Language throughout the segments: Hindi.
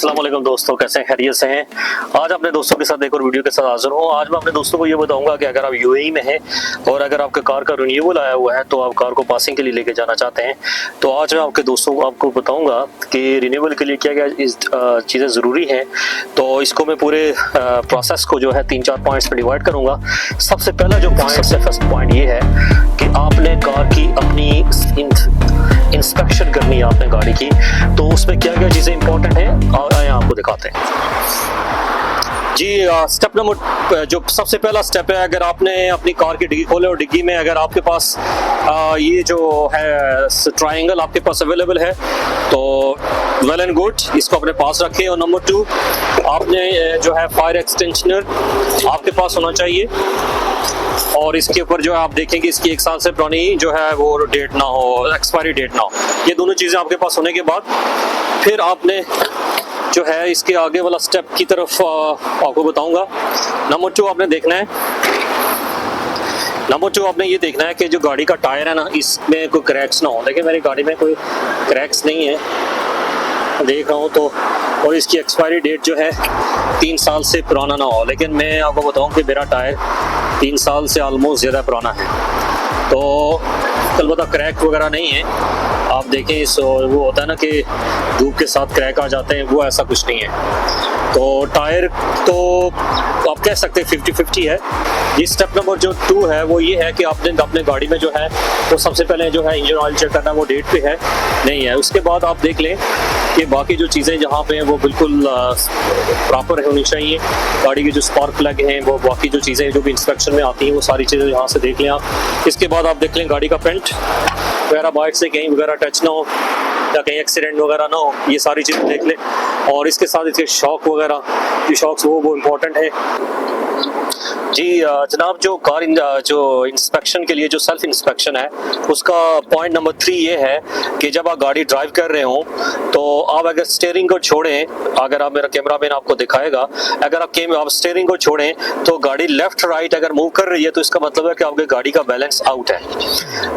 अस्सलाम वालेकुम दोस्तों, कैसे हैं? खैरियत से हैं? आज अपने दोस्तों के साथ एक और वीडियो के साथ हाजिर हूँ। आज मैं अपने दोस्तों को ये बताऊंगा कि अगर आप यूएई में हैं और अगर आपके कार का रिन्यूअल आया हुआ है तो आप कार को पासिंग के लिए लेके जाना चाहते हैं, तो आज मैं आपके दोस्तों को आपको बताऊंगा कि रिन्यूअल के लिए क्या क्या चीज़ें ज़रूरी हैं। तो इसको मैं पूरे प्रोसेस को जो है 3-4 पॉइंट्स में डिवाइड करूँगा। सबसे पहला जो पॉइंट है, फर्स्ट पॉइंट ये है कि आपने कार की अपनी इंस्पेक्शन करनी है आपने गाड़ी की। तो उसमें क्या क्या चीज़ें इंपॉर्टेंट हैं आए आपको दिखाते हैं जी। स्टेप नंबर जो सबसे पहला स्टेप है, अगर आपने अपनी कार की डिग्गी खोले और डिग्गी में अगर आपके पास ये जो है ट्रायंगल आपके पास अवेलेबल है तो वेल एंड गुड, इसको अपने पास रखें। और नंबर 2, आपने जो है फायर एक्सटेंशनर आपके पास होना चाहिए और इसके ऊपर जो है आप देखेंगे इसकी 1 साल से पुरानी जो है वो डेट ना हो, एक्सपायरी डेट ना हो। ये दोनों चीज़ें आपके पास होने के बाद फिर आपने जो है इसके आगे वाला स्टेप की तरफ आपको बताऊंगा। नंबर 2 आपने देखना है, नंबर 2 आपने ये देखना है कि जो गाड़ी का टायर है ना, इसमें कोई क्रैक्स ना हो। देखिए मेरी गाड़ी में कोई क्रैक्स नहीं है, देख रहा हूँ तो, और इसकी एक्सपायरी डेट जो है 3 साल से पुराना ना हो। लेकिन मैं आपको बताऊँ कि मेरा टायर 3 साल से ऑलमोस्ट ज़्यादा पुराना है, तो अलबत्ता क्रैक वगैरह नहीं है। आप देखें इस वो होता है ना कि धूप के साथ क्रैक आ जाते हैं, वो ऐसा कुछ नहीं है। तो टायर तो आप कह सकते हैं 50-50 है। ये स्टेप नंबर जो 2 है वो ये है कि आपने अपने गाड़ी में जो है वो सबसे पहले जो है इंजन ऑयल चेक करना, वो डेट पे है नहीं है। उसके बाद आप देख लें कि बाकी जो चीज़ें जहाँ पे हैं वो बिल्कुल प्रॉपर होनी चाहिए। गाड़ी की जो स्पार्क प्लग हैं, वो बाकी जो चीज़ें जो भी इंस्पेक्शन में आती हैं वो सारी चीज़ें यहाँ से देख लें आप। इसके बाद आप देख लें गाड़ी का पेंट वगैरह बाइक से कहीं वगैरह टच ना हो या कहीं एक्सीडेंट वगैरह ना हो, ये सारी चीज़ें देख लें। और इसके साथ इसके शॉक वगैरह, जो शॉक्स वो इम्पोर्टेंट है जी। जनाब जो कार जो इंस्पेक्शन के लिए जो सेल्फ इंस्पेक्शन है उसका पॉइंट नंबर 3 ये है कि जब आप गाड़ी ड्राइव कर रहे हो तो आप अगर स्टीयरिंग को छोड़ें, अगर आप, मेरा कैमरा मैन आपको दिखाएगा, अगर आप स्टीयरिंग को छोड़ें तो गाड़ी लेफ्ट राइट अगर मूव कर रही है तो इसका मतलब है कि आपकी गाड़ी का बैलेंस आउट है।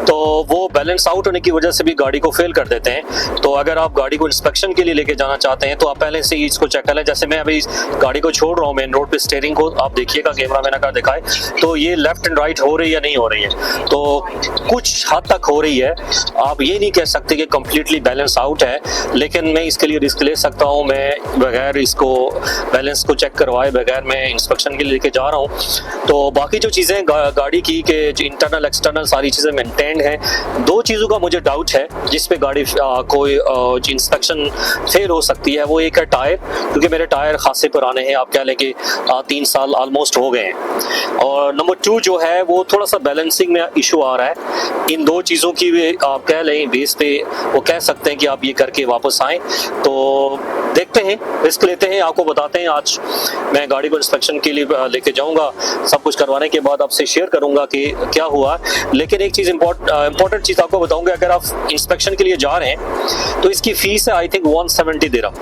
तो वो बैलेंस आउट होने की वजह से भी गाड़ी को फेल कर देते हैं। तो अगर आप गाड़ी को इंस्पेक्शन के लिए लेके जाना चाहते हैं तो आप पहले से ही इसको चेक कर लें। जैसे मैं अभी गाड़ी को छोड़ रहा हूँ मेन रोड पे, स्टीयरिंग को आप देखिएगा, कैमरा मैन अगर दिखाए तो ये लेफ्ट एंड राइट हो रही है या नहीं हो रही है, तो कुछ हद तक हो रही है। आप ये नहीं कह सकते कि कंप्लीटली बैलेंस आउट है, लेकिन मैं इसके लिए रिस्क ले सकता हूँ। मैं बगैर इसको बैलेंस को चेक करवाए बगैर मैं इंस्पेक्शन के लिए लेके जा रहा हूँ। तो बाकी जो चीज़ें गाड़ी की के जो इंटरनल एक्सटर्नल सारी चीज़ें मेंटेन्ड हैं। 2 चीज़ों का मुझे डाउट है जिस पे गाड़ी कोई इंस्पेक्शन फेल हो सकती है। वो एक है टायर, क्योंकि मेरे टायर खासे पुराने हैं, आप कह लें कि 3 साल ऑलमोस्ट हो गए हैं। और नंबर 2 जो है वो थोड़ा सा बैलेंसिंग में इशू आ रहा है। इन 2 चीज़ों की आप कह लें बेस पे वो कह सकते हैं कि आप ये करके वापस आएँ। तो देखते हैं, रिस्क लेते हैं, आपको बताते हैं। आज मैं गाड़ी को इंस्पेक्शन के लिए लेके जाऊंगा, सब कुछ करवाने के बाद आपसे शेयर करूंगा कि क्या हुआ। लेकिन एक चीज़ इंपॉर्टेंट चीज़ आपको बताऊंगा, अगर आप इंस्पेक्शन के लिए जा रहे हैं तो इसकी फीस है आई थिंक 170 दिरहम।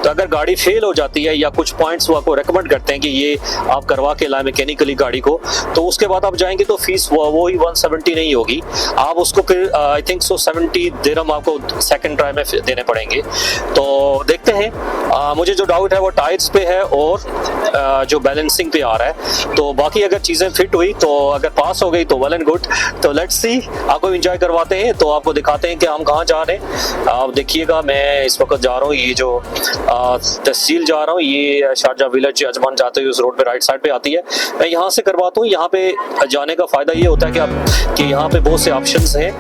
तो अगर गाड़ी फेल हो जाती है या कुछ पॉइंट्स वो आपको रेकमेंड करते हैं कि ये आप करवा के लाए मैकेनिकली गाड़ी को, तो उसके बाद आप जाएंगे तो फीस वो ही 170 नहीं होगी, आप उसको फिर आई थिंक 70 दिरहम आपको सेकंड ट्राई में देने पड़ेंगे। तो देखते हैं। मुझे जो डाउट है वो टायर्स पे है और जो बैलेंसिंग पे आ रहा है। तो बाकी अगर चीज़ें फिट हुई तो अगर पास हो गई तो वेल एंड गुड। तो लेट्स सी, आपको एंजॉय करवाते हैं। तो आपको दिखाते हैं कि हम कहाँ जा रहे हैं। आप देखिएगा, मैं इस वक्त जा रहा हूँ, ये जो तहसील जा रहा हूँ, ये शारजा विलेज अजमान जाते हुए उस रोड पे राइट साइड पे आती है। मैं यहाँ से करवाता हूँ। यहाँ पे जाने का फ़ायदा ये होता है कि यहाँ पे बहुत से ऑप्शंस हैं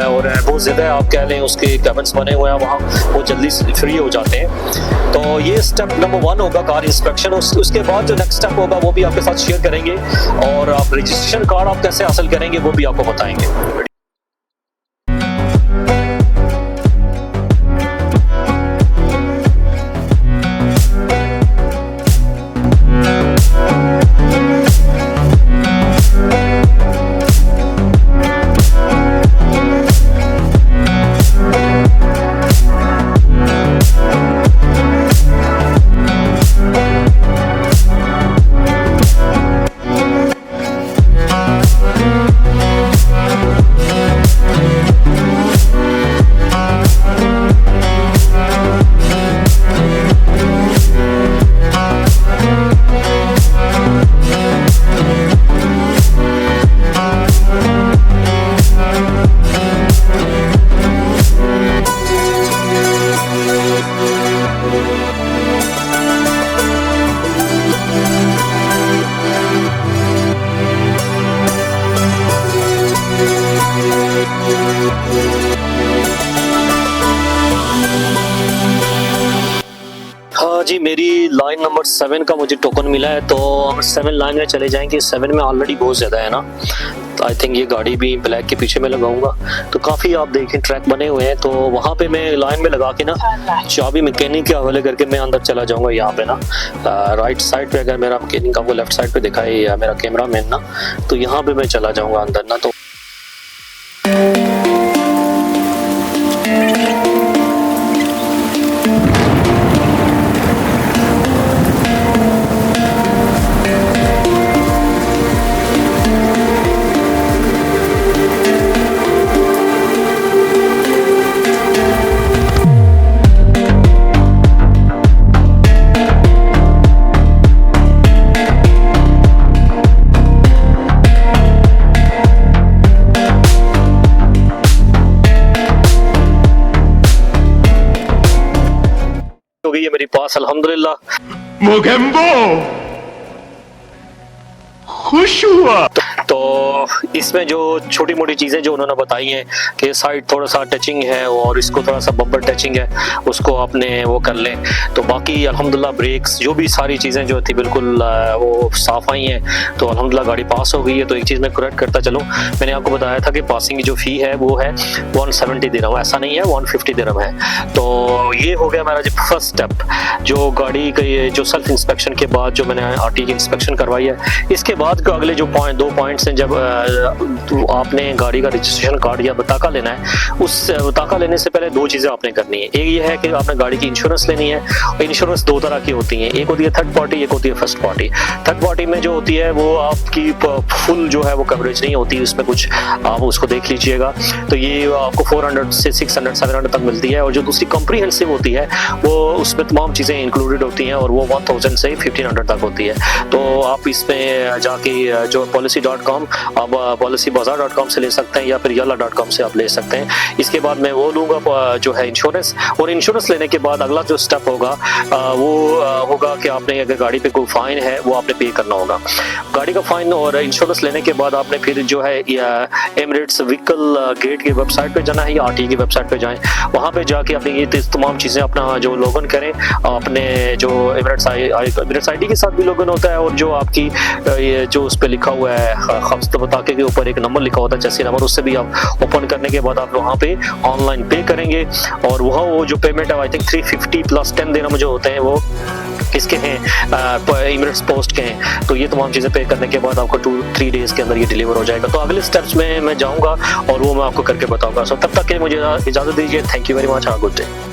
और बहुत ज़्यादा आप कह लें उसके कैबिन्स बने हुए हैं, वहाँ वो जल्दी से फ्री हो जाते हैं। तो ये स्टेप नंबर 1 होगा कार इंस्पेक्शन। उसके बाद जो नेक्स्ट स्टेप होगा वो भी आपके साथ शेयर करेंगे और आप रजिस्ट्रेशन कार्ड आप कैसे हासिल करेंगे वो भी आपको बताएंगे। हाँ जी, मेरी लाइन नंबर 7 का मुझे टोकन मिला है, तो हम 7 लाइन में चले जाएंगे। 7 में ऑलरेडी बहुत ज़्यादा है ना, तो आई थिंक ये गाड़ी भी ब्लैक के पीछे में लगाऊंगा। तो काफ़ी आप देखें ट्रैक बने हुए हैं, तो वहाँ पे मैं लाइन में लगा के ना चाबी मैकेनिक के हवाले करके मैं अंदर चला जाऊँगा। यहाँ पे ना राइट साइड पे अगर मेरा मैकेनिक आपको लेफ्ट साइड पे दिखाई या मेरा कैमरा मैन ना, तो यहाँ पे मैं चला जाऊँगा अंदर ना। तो हो गई है मेरी पास अल्हम्दुलिल्लाह। मोगेम्बो खुश हुआ। तो इसमें जो छोटी मोटी चीज़ें जो उन्होंने बताई हैं कि साइड थोड़ा सा टचिंग है और इसको थोड़ा सा बम्पर टचिंग है, उसको आपने वो कर लें। तो बाकी अल्हम्दुलिल्लाह ब्रेक्स जो भी सारी चीज़ें जो थी बिल्कुल वो साफ़ आई हैं। तो अल्हम्दुलिल्लाह गाड़ी पास हो गई है। तो एक चीज़ मैं करेक्ट करता चलूँ, मैंने आपको बताया था कि पासिंग की जो फ़ी है वो है 170 दिरहम, ऐसा नहीं है 150 दिरहम है। तो ये हो गया मेरा जो फर्स्ट स्टेप, जो गाड़ी का जो सेल्फ इंस्पेक्शन के बाद जो मैंने आरटी की इंस्पेक्शन करवाई है। इसके बाद का अगले जो दो पॉइंट्स हैं, जब आपने गाड़ी का रजिस्ट्रेशन कार्ड या बताका लेना है, उस बताका लेने से पहले दो चीज़ें आपने करनी है। एक ये है कि आपने गाड़ी की इंश्योरेंस लेनी है। इंश्योरेंस दो तरह की होती है, एक होती है थर्ड पार्टी, एक होती है फर्स्ट पार्टी। थर्ड पार्टी में जो होती है वो आपकी फुल जो है वो कवरेज नहीं होती, उसमें कुछ आप उसको देख लीजिएगा। तो ये आपको 400 से 600 700 तक मिलती है। और जो दूसरी कॉम्प्रिहेंसिव होती है वो उसमें तमाम चीज़ें इंक्लूडेड होती हैं और वो 1000 से 1500 तक होती है। तो आप इसमें जाके जो policy.com आप policybazaar.com से ले सकते हैं या फिर yalla.com से आप ले सकते हैं। इसके बाद मैं वो लूँगा जो है इंश्योरेंस, और इंश्योरेंस लेने के बाद अगला जो स्टेप होगा वो होगा कि आपने अगर गाड़ी पे कोई फ़ाइन है वो आपने पे करना होगा। गाड़ी का फ़ाइन और इंश्योरेंस लेने के बाद आपने फिर जो है एमिरेट्स व्हीकल गेट की वेबसाइट पे जाना है या आरटी की वेबसाइट पे जाएं। वहाँ पे जाके अपनी ये तमाम चीज़ें अपना जो लॉगिन करें, अपने जो एमिरेट्स आईडी के साथ भी लॉगिन होता है, और जो आपकी ये जो उस पर लिखा हुआ है खफ्त बताके के ऊपर एक नंबर लिखा होता है, जैसे नंबर, उससे भी आप ओपन करने के बाद आप वहाँ पे ऑनलाइन पे करेंगे। और वहाँ वो जो पेमेंट है आई थिंक 350 प्लस 10 दिरहम जो होते हैं वो किसके हैं, एमिरेट्स पोस्ट के हैं। तो ये तमाम चीज़ें पे करने के बाद आपको 2-3 डेज़ के अंदर ये डिलीवर हो जाएगा। तो अगले स्टेप्स में मैं जाऊँगा और वो मैं आपको करके बताऊँगा। सो तब तक के लिए मुझे इजाज़त दीजिए। Thank you very much, have a good day.